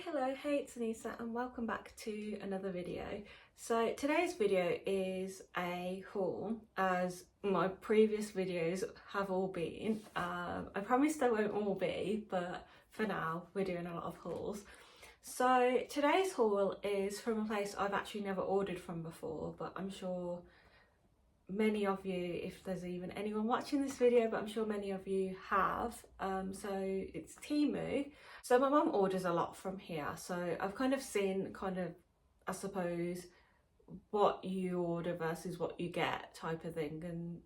Hello, hey, it's Anissa and welcome back to another video. So today's video is a haul, as my previous videos have all been. I promise they won't all be, but for now we're doing a lot of hauls. So today's haul is from a place I've actually never ordered from before, but I'm sure many of you, if there's even anyone watching this video, but I'm sure many of you have. So it's Temu. So my mum orders a lot from here, so I've kind of seen I suppose what you order versus what you get type of thing, and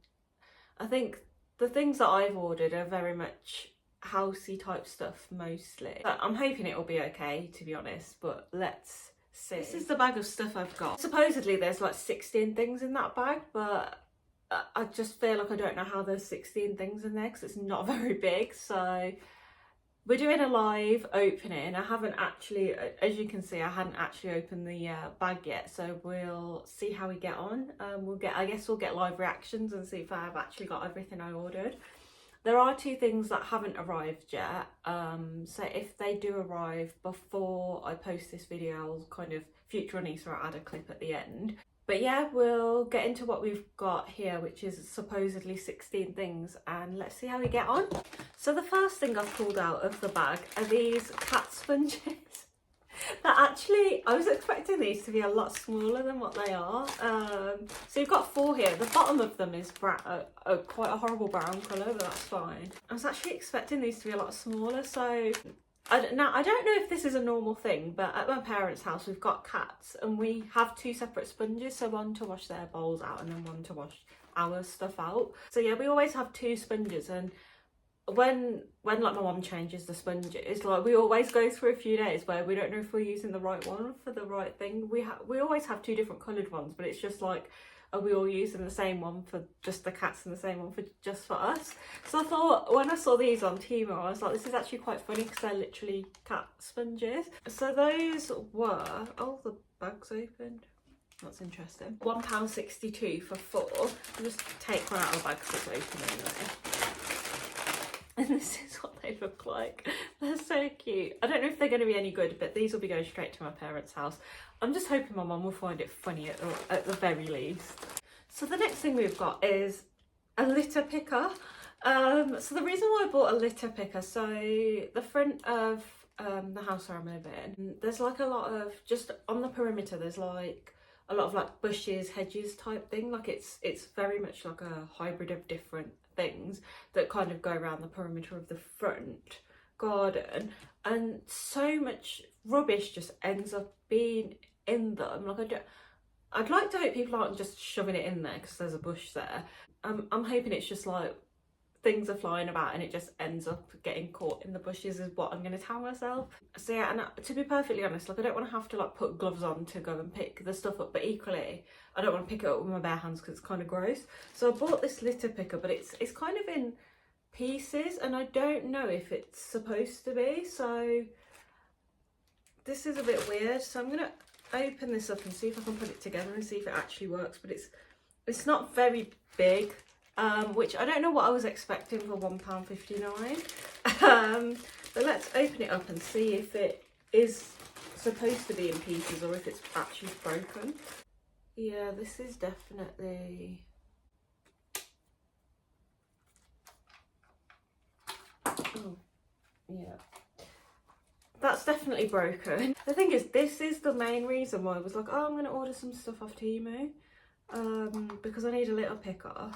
I think the things that I've ordered are very much housey type stuff mostly. But I'm hoping it will be okay, to be honest, but let's see. This is the bag of stuff I've got. Supposedly there's like 16 things in that bag, but I just feel like I don't know how there's 16 things in there because it's not very big. So we're doing a live opening. I haven't actually, as you can see, I hadn't actually opened the bag yet, so we'll see how we get on. I guess we'll get live reactions and see if I've actually got everything I ordered. There are two things that haven't arrived yet, so if they do arrive before I post this video, I'll kind of future Anissa, I'll add a clip at the end. But yeah, we'll get into what we've got here, which is supposedly 16 things, and let's see how we get on. So the first thing I've pulled out of the bag are these cat sponges. I was expecting these to be a lot smaller than what they are. So you've got 4 here. The bottom of them is quite a horrible brown colour, but that's fine. I was actually expecting these to be a lot smaller, so I don't know if this is a normal thing, but at my parents' house we've got cats and we have 2 separate sponges, so one to wash their bowls out and then one to wash our stuff out. So yeah, we always have 2 sponges, and when like my mum changes the sponges, like we always go through a few days where we don't know if we're using the right one for the right thing. We always have 2 different coloured ones, but it's just like, are we all using the same one for just the cats and the same one for just for us? So I thought, when I saw these on Temu, I was like, this is actually quite funny because they're literally cat sponges. So those were, oh, the bag's opened. That's interesting. £1.62 for 4. I'll just take one out of the bag because it's open anyway. And this is what they look like. They're so cute. I don't know if they're going to be any good, but these will be going straight to my parents' house. I'm just hoping my mum will find it funny at the very least. So the next thing we've got is a litter picker. So the reason why I bought a litter picker, so the front of the house where I'm living, there's like a lot of, just on the perimeter, there's like a lot of like bushes, hedges type thing. Like it's very much like a hybrid of different things that kind of go around the perimeter of the front garden, and so much rubbish just ends up being in them. Like I'd like to hope people aren't just shoving it in there because there's a bush there. I'm hoping it's just like things are flying about and it just ends up getting caught in the bushes is what I'm going to tell myself. So yeah, and to be perfectly honest, like I don't want to have to like put gloves on to go and pick the stuff up, but equally I don't want to pick it up with my bare hands because it's kind of gross. So I bought this litter picker, but it's kind of in pieces and I don't know if it's supposed to be, so this is a bit weird. So I'm going to open this up and see if I can put it together and see if it actually works, but it's not very big. Which I don't know what I was expecting for £1.59. But let's open it up and see if it is supposed to be in pieces or if it's actually broken. Yeah, this is definitely... Oh, yeah. That's definitely broken. The thing is, this is the main reason why I was like, oh, I'm going to order some stuff off Temu. Because I need a litter picker.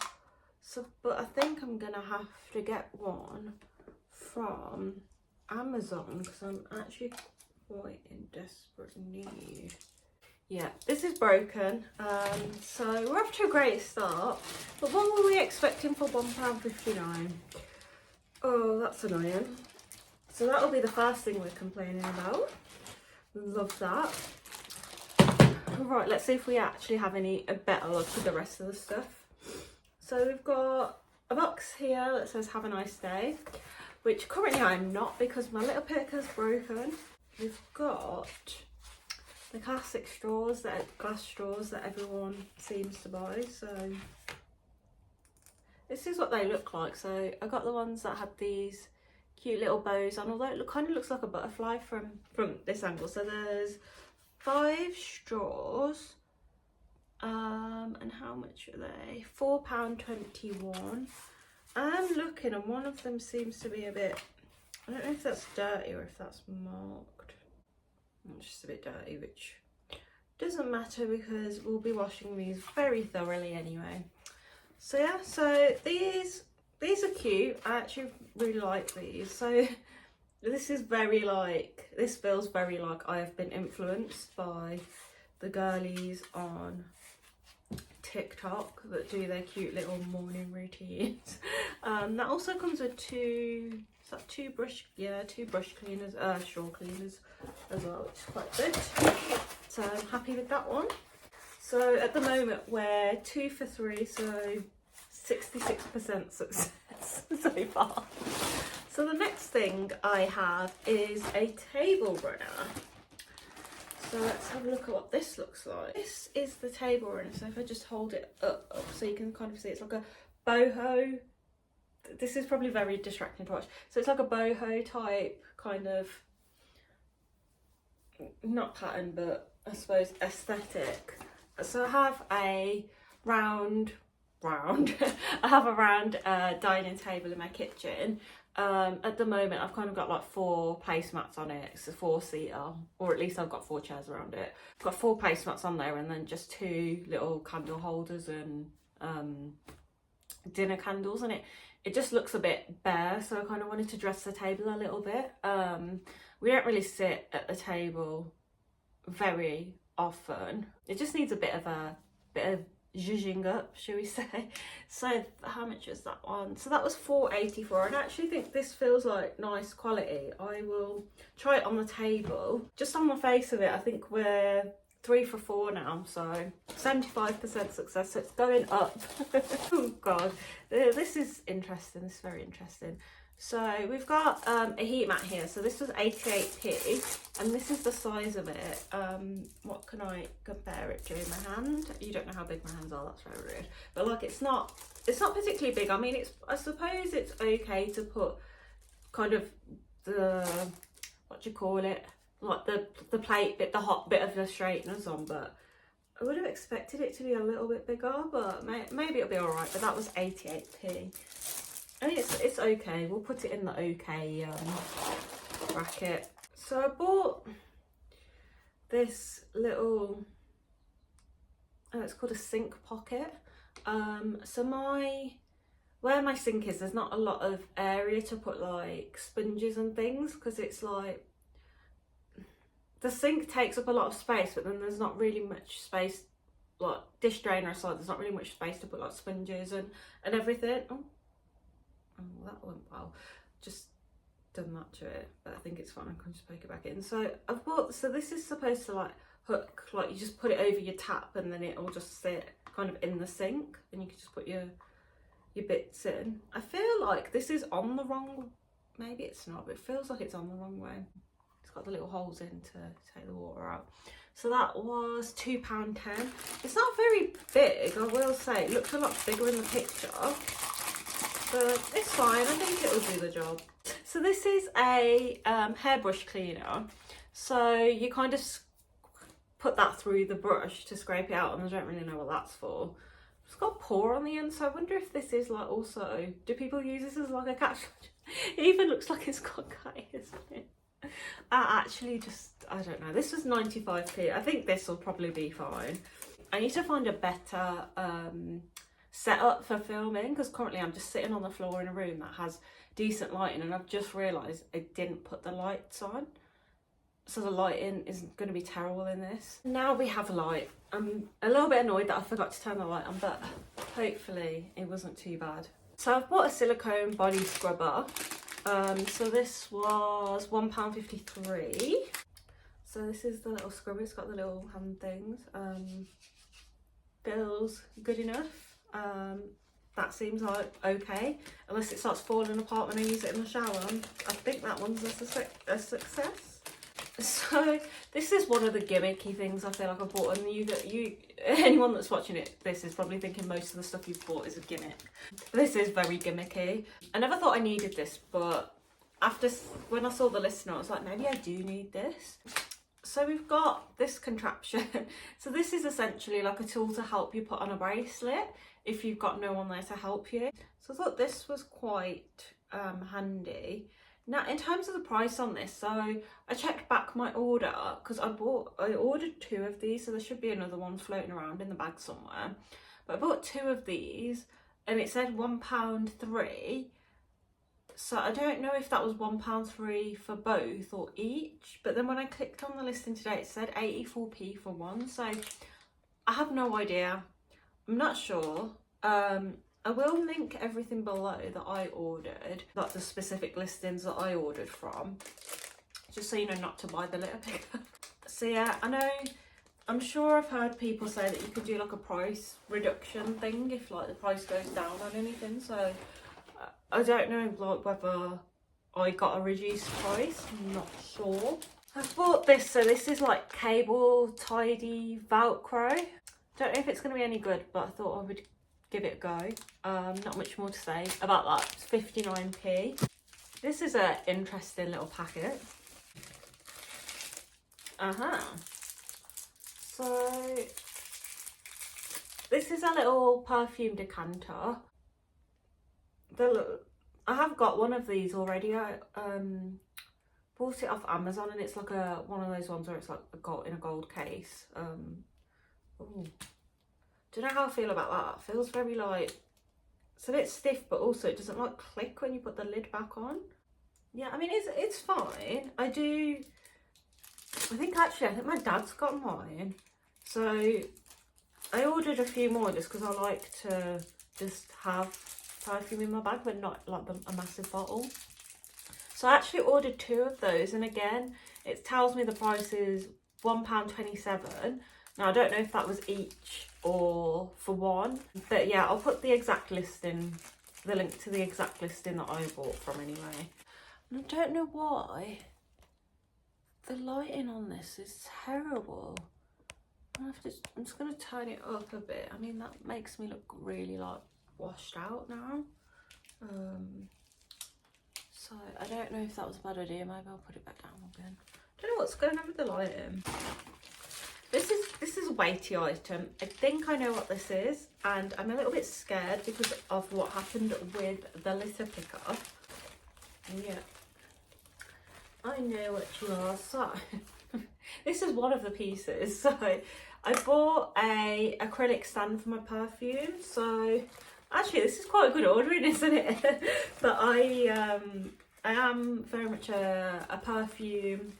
So, but I think I'm gonna have to get one from Amazon because I'm actually quite in desperate need. Yeah, this is broken. So we're off to a great start. But what were we expecting for £1.59? Oh, that's annoying. So that'll be the first thing we're complaining about. Love that. Right, let's see if we actually have a better luck with the rest of the stuff. So we've got a box here that says have a nice day, which currently I'm not because my little picker's broken. We've got the classic glass straws that everyone seems to buy. So this is what they look like. So I got the ones that had these cute little bows on, although it kind of looks like a butterfly from this angle. So there's 5 straws, and how much are they? £4.21. I'm looking and one of them seems to be a bit, I don't know if that's dirty or if that's marked. It's just a bit dirty, which doesn't matter because we'll be washing these very thoroughly anyway. So yeah, so these are cute. I actually really like these. So this is very like, this feels very like I have been influenced by the girlies on TikTok that do their cute little morning routines. That also comes with two brush cleaners, straw cleaners as well, which is quite good. So I'm happy with that one. So at the moment we're 2 for 3, so 66% success so far. So the next thing I have is a table runner. So let's have a look at what this looks like. This is the table runner. So if I just hold it up so you can kind of see, it's like a boho. This is probably very distracting to watch. So it's like a boho type kind of, not pattern, but I suppose aesthetic. So I have a round I have a round dining table in my kitchen. At the moment I've kind of got like 4 placemats on it. It's a 4-seater, or at least I've got 4 chairs around it. I've got 4 placemats on there and then just 2 little candle holders and dinner candles, and it just looks a bit bare, so I kind of wanted to dress the table a little bit. We don't really sit at the table very often. It just needs a bit of zhuzhing up, shall we say. So how much was that one? So that was £4.84, and I actually think this feels like nice quality. I will try it on the table. Just on the face of it, I think we're 3 for 4 now, so 75% success, so it's going up. Oh god, this is interesting. This is very interesting. So we've got a heat mat here. So this was 88p, and this is the size of it. What can I compare it to in my hand? You don't know how big my hands are, that's very rude. But like, it's not particularly big. I mean, I suppose it's okay to put kind of the, what do you call it? Like the plate bit, the hot bit of the straighteners on, but I would have expected it to be a little bit bigger, but maybe it'll be all right. But that was 88p. I mean, it's okay. We'll put it in the okay bracket. So I bought this little, it's called a sink pocket. So where my sink is, there's not a lot of area to put like sponges and things, because it's like, the sink takes up a lot of space, but then there's not really much space, like dish drainer aside, there's not really much space to put like sponges and everything. Oh, that went well. Just done that to it, but I think it's fine. I can just poke it back in. So I've bought, so this is supposed to like hook, like you just put it over your tap and then it'll just sit kind of in the sink, and you can just put your bits in. I feel like this is on the wrong, maybe it's not, but it feels like it's on the wrong way. It's got the little holes in to take the water out. So that was £2.10. It's not very big, I will say. It looks a lot bigger in the picture, but it's fine. I think it'll do the job. So this is a hairbrush cleaner. So you kind of put that through the brush to scrape it out, and I don't really know what that's for. It's got a paw on the end, so I wonder if this is like also, do people use this as like a catch? It even looks like it's got guys in it. Actually, just, I don't know. This was 95p. I think this will probably be fine. I need to find a better setup for filming, because currently I'm just sitting on the floor in a room that has decent lighting, and I've just realised I didn't put the lights on, so the lighting is going to be terrible in this. Now we have light. I'm a little bit annoyed that I forgot to turn the light on, but hopefully it wasn't too bad. So I've bought a silicone body scrubber. So this was £1.53. So this is the little scrubber. It's got the little hand things. Feels good enough. That seems like okay, unless it starts falling apart when I use it in the shower. I think that one's a success. So this is one of the gimmicky things I feel like I've bought, and anyone that's watching this is probably thinking most of the stuff you've bought is a gimmick. This is very gimmicky. I never thought I needed this, but when I saw the listing, I was like, maybe I do need this. So we've got this contraption. So this is essentially like a tool to help you put on a bracelet if you've got no one there to help you. So I thought this was quite handy. Now, in terms of the price on this, so I checked back my order because I ordered 2 of these, so there should be another one floating around in the bag somewhere. But I bought 2 of these and it said £1.3. So I don't know if that was £1.3 for both or each, but then when I clicked on the listing today, it said 84p for one. So I have no idea. I'm not sure. I will link everything below that I ordered, like the specific listings that I ordered from, just so you know not to buy the litter picker. So yeah, I'm sure I've heard people say that you could do like a price reduction thing if like the price goes down on anything. So I don't know like whether I got a reduced price, I'm not sure. I bought this, so this is like cable tidy Velcro. Don't know if it's going to be any good, but I thought I would give it a go. Not much more to say about that. It's 59p. This is an interesting little packet. So this is a little perfume decanter. I have got one of these already. I bought it off Amazon, and it's like one of those ones where it's like in a gold case. Ooh. Don't know how I feel about that. It feels very like, it's a bit stiff, but also it doesn't like click when you put the lid back on. Yeah, I mean it's fine. I think my dad's got mine, so I ordered a few more just because I like to just have perfume in my bag, but not like a massive bottle. So I actually ordered 2 of those, and again it tells me the price is £1.27. Now I don't know if that was each or for one, but yeah, I'll put the exact listing, the link to the exact listing that I bought from anyway. And I don't know why the lighting on this is terrible. I'm just gonna turn it up a bit. I mean, that makes me look really like washed out now. So I don't know if that was a bad idea. Maybe I'll put it back down again. I don't know what's going on with the lighting. This is a weighty item. I think I know what this is, and I'm a little bit scared because of what happened with the litter picker. Yeah, I know what you are. So this is one of the pieces. So I bought a acrylic stand for my perfume. So actually this is quite a good ordering, isn't it? But I am very much a perfume,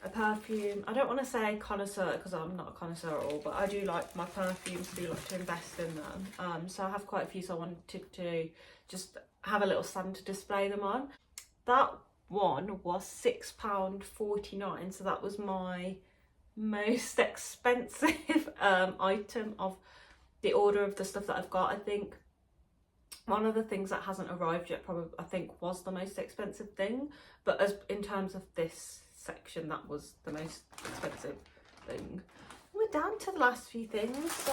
I don't want to say connoisseur because I'm not a connoisseur at all, but I do like my perfumes, to like to invest in them. So I have quite a few, so I wanted to just have a little stand to display them on. That one was £6.49, so that was my most expensive item of the order of the stuff that I've got. I think one of the things that hasn't arrived yet probably I think was the most expensive thing, but as in terms of this section, that was the most expensive thing. We're down to the last few things. So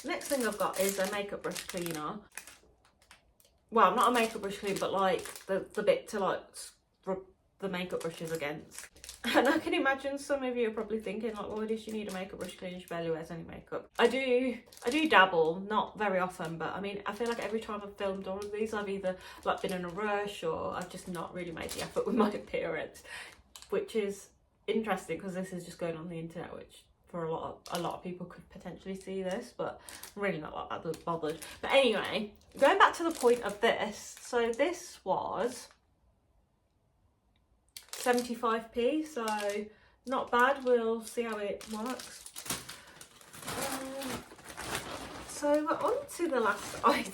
next thing I've got is a makeup brush cleaner. Well, not a makeup brush cleaner, but like the bit to like rub the makeup brushes against. And I can imagine some of you are probably thinking like, why does she need a makeup brush cleaner? She barely wears any makeup. I do dabble, not very often, but I mean, I feel like every time I've filmed all of these, I've either like been in a rush or I've just not really made the effort with my appearance, which is interesting because this is just going on the internet, which for a lot of people could potentially see this, but I'm really not like that bothered. But anyway, going back to the point of this, so this was 75p, so not bad. We'll see how it works. So we're on to the last item.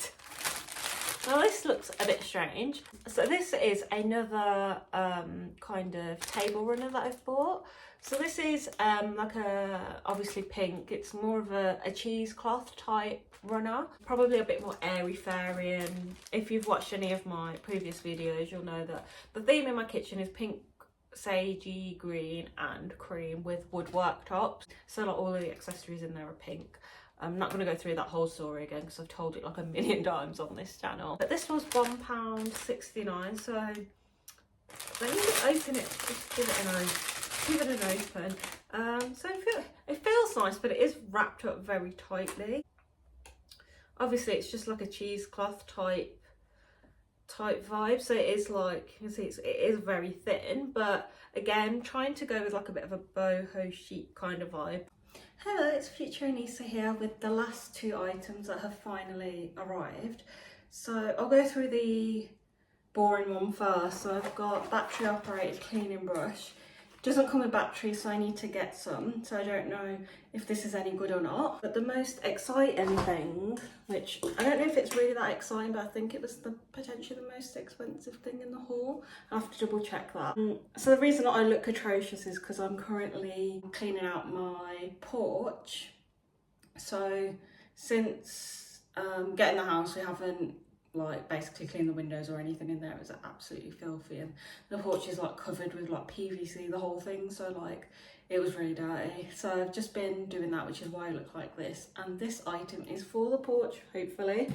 Now this looks a bit strange. So this is another kind of table runner that I've bought. So this is like obviously pink. It's more of a cheesecloth type runner, probably a bit more airy fairy. And if you've watched any of my previous videos, you'll know that the theme in my kitchen is pink, sagey green and cream with wood worktops. So like all of the accessories in there are pink. I'm not going to go through that whole story again because I've told it like a million times on this channel. But this was £1.69, so Let me just open it, just give it an open. So it feels nice, but it is wrapped up very tightly. Obviously it's just like a cheesecloth type vibe, so it is like, you can see it is very thin, but again, trying to go with like a bit of a boho chic kind of vibe. Hello, it's Future Anissa here with the last two items that have finally arrived. So I'll go through the boring one first. So I've got battery operated cleaning brush. Doesn't come with battery, so I need to get some, so I don't know if this is any good or not. But the most exciting thing, which I don't know if it's really that exciting, but I think it was potentially the most expensive thing in the haul. I'll have to double check that. So the reason that I look atrocious is because I'm currently cleaning out my porch. So since getting the house, we haven't like basically clean the windows or anything in there. It was absolutely filthy, and the porch is like covered with like PVC, the whole thing, so like it was really dirty. So I've just been doing that, which is why I look like this. And this item is for the porch, hopefully,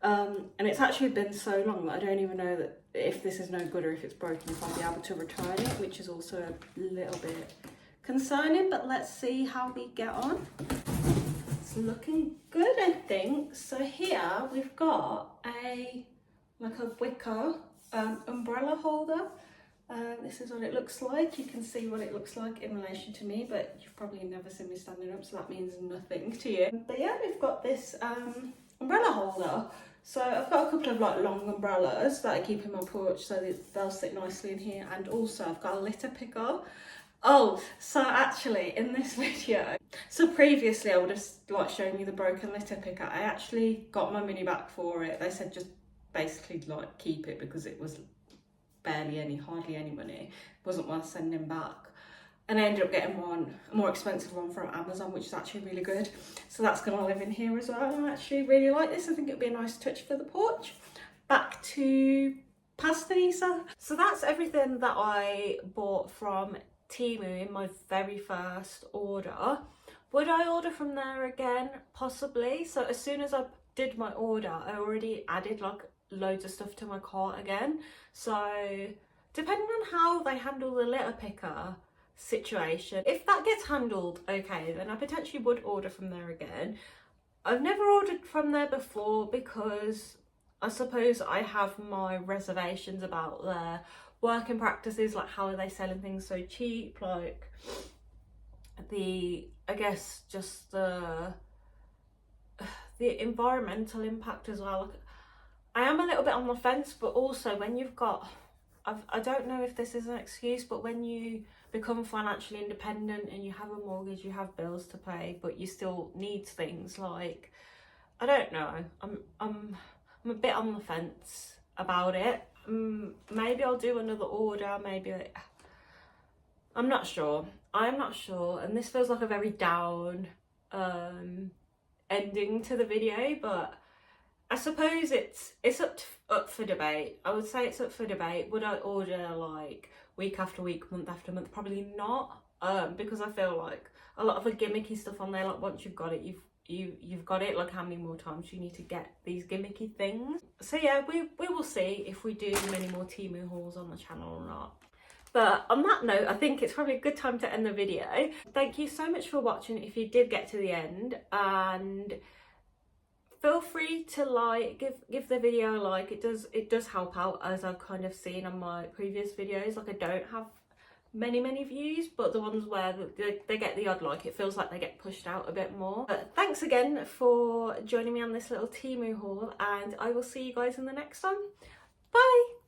and it's actually been so long that I don't even know that if this is no good or if it's broken, if I'll be able to return it, which is also a little bit concerning. But let's see how we get on. Looking good, I think. So here we've got a wicker umbrella holder. This is what it looks like. You can see what it looks like in relation to me, but you've probably never seen me standing up, so that means nothing to you. But yeah, we've got this umbrella holder. So I've got a couple of like long umbrellas that I keep in my porch so that they'll sit nicely in here, and also I've got a litter picker. Oh, so actually in this video, so previously I would have like shown you the broken litter picker. I actually got my money back for it. They said just basically like keep it because it was hardly any money. It wasn't worth sending back. And I ended up getting a more expensive one from Amazon, which is actually really good. So that's gonna live in here as well. And I actually really like this. I think it'd be a nice touch for the porch. Back to pasta Anissa. So that's everything that I bought from temu in my very first order. Would I order from there again? Possibly. So as soon as I did my order, I already added like loads of stuff to my cart again. So depending on how they handle the litter picker situation, if that gets handled okay, then I potentially would order from there again. I've never ordered from there before because I suppose I have my reservations about their working practices, like how are they selling things so cheap, like I guess just the environmental impact as well. Like, I am a little bit on the fence, but also when you've got, I don't know if this is an excuse, but when you become financially independent and you have a mortgage, you have bills to pay, but you still need things, like, I don't know, I'm a bit on the fence about it. Maybe I'll do another order, maybe I'm not sure. And this feels like a very down ending to the video, but I suppose it's up for debate. I would say it's up for debate. Would I order like week after week, month after month? Probably not, because I feel like a lot of the gimmicky stuff on there, like once you've got it, you've got it. Like how many more times do you need to get these gimmicky things? So yeah, we will see if we do many more temu hauls on the channel or not. But on that note, I think it's probably a good time to end the video. Thank you so much for watching if you did get to the end, and feel free to like, give the video a like. It does help out, as I've kind of seen on my previous videos. Like I don't have many views, but the ones where they get the odd like, it feels like they get pushed out a bit more. But thanks again for joining me on this little temu haul, and I will see you guys in the next one. Bye!